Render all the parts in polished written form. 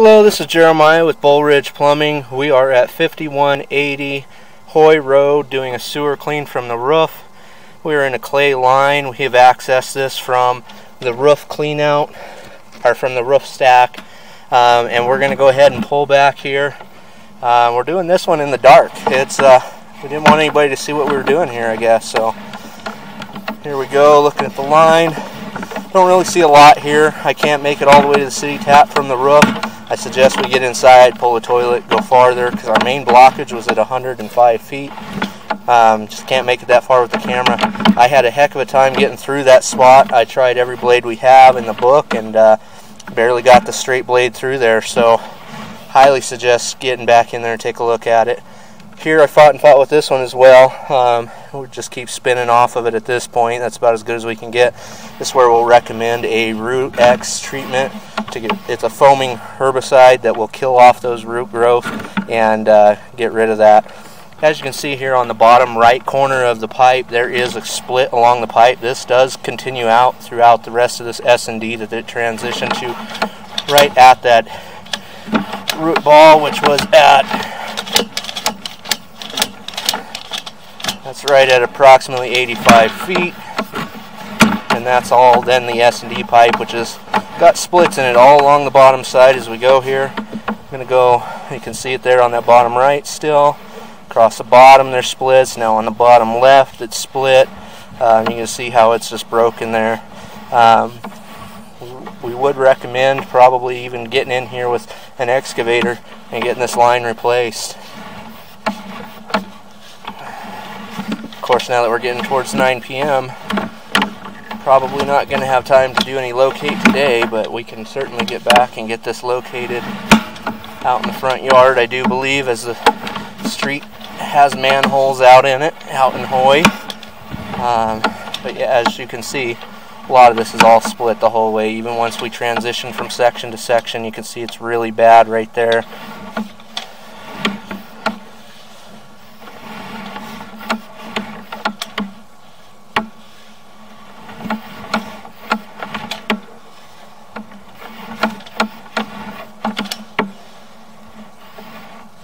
Hello, this is Jeremiah with Bull Ridge Plumbing. We are at 5180 Hoy Road doing a sewer clean from the roof. We are in a clay line. We have accessed this from the roof clean out, or from the roof stack, and we're going to go ahead and pull back here. We're doing this one in the dark. We didn't want anybody to see what we were doing here, I guess. So here we go, looking at the line. Don't really see a lot here. I can't make it all the way to the city tap from the roof. I suggest we get inside, pull the toilet, go farther, because our main blockage was at 105 feet. Just can't make it that far with the camera. I had a heck of a time getting through that spot. I tried every blade we have in the book and barely got the straight blade through there, so highly suggest getting back in there and take a look at it. Here I fought with this one as well. We'll just keep spinning off of it at this point. That's about as good as we can get. This is where we'll recommend a Root X treatment. It's a foaming herbicide that will kill off those root growth and get rid of that. As you can see here on the bottom right corner of the pipe, there is a split along the pipe. This does continue out throughout the rest of this S&D that it transitioned to right at that root ball, which was that's right at approximately 85 feet. And that's all then the S&D pipe, which has got splits in it all along the bottom side as we go here. I'm going to go, you can see it there on that bottom right still. Across the bottom there's splits. Now on the bottom left it's split. You can see how it's just broken there. We would recommend probably even getting in here with an excavator and getting this line replaced. Of course, now that we're getting towards 9 p.m., probably not going to have time to do any locate today, but we can certainly get back and get this located out in the front yard, I do believe, as the street has manholes out in it, out in Hoy. But yeah, as you can see, a lot of this is all split the whole way. Even once we transition from section to section, you can see it's really bad right there.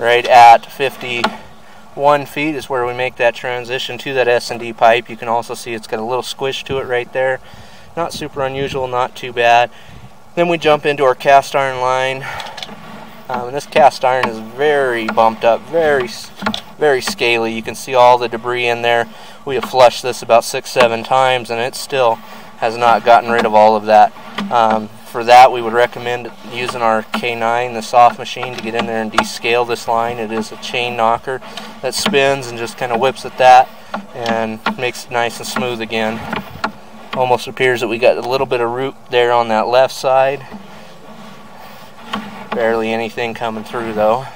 Right at 51 feet is where we make that transition to that S&D pipe. You can also see it's got a little squish to it right there. Not super unusual, not too bad. Then we jump into our cast iron line. And this cast iron is very bumped up, very scaly. You can see all the debris in there. We have flushed this about 6-7 times and it still has not gotten rid of all of that. For that, we would recommend using our K9, the soft machine, to get in there and descale this line. It is a chain knocker that spins and just kind of whips at that and makes it nice and smooth again. Almost appears that we got a little bit of root there on that left side. Barely anything coming through though.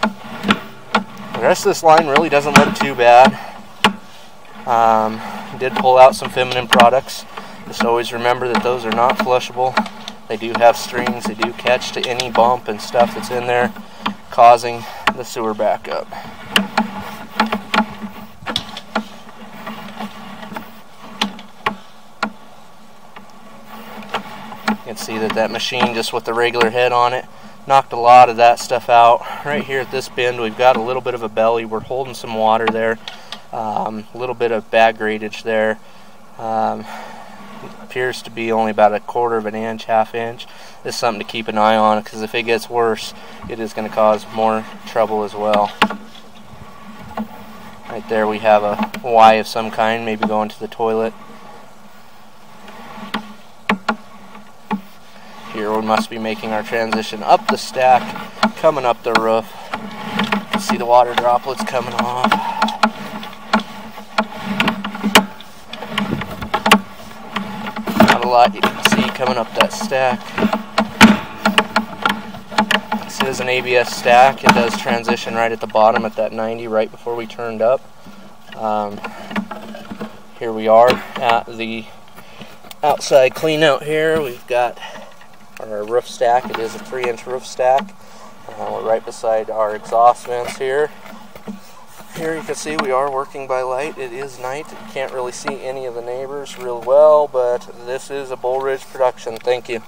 The rest of this line really doesn't look too bad. Did pull out some feminine products. Just always remember that those are not flushable. They do have strings, they do catch to any bump and stuff that's in there, causing the sewer backup. You can see that machine, just with the regular head on it, knocked a lot of that stuff out. Right here at this bend, we've got a little bit of a belly. We're holding some water there, a little bit of bag gradage there. Appears to be only about 1/4 of an inch, 1/2 inch. This is something to keep an eye on, because if it gets worse, it is going to cause more trouble as well. Right there we have a Y of some kind, maybe going to the toilet. Here we must be making our transition up the stack, coming up the roof. See the water droplets coming off. A lot you can see coming up that stack. This is an ABS stack. It does transition right at the bottom at that 90 right before we turned up. Here we are at the outside clean out here. We've got our roof stack. It is a 3-inch roof stack. We're right beside our exhaust vents here. Here you can see we are working by light. It is night. You can't really see any of the neighbors real well, but this is a Bull Ridge production. Thank you.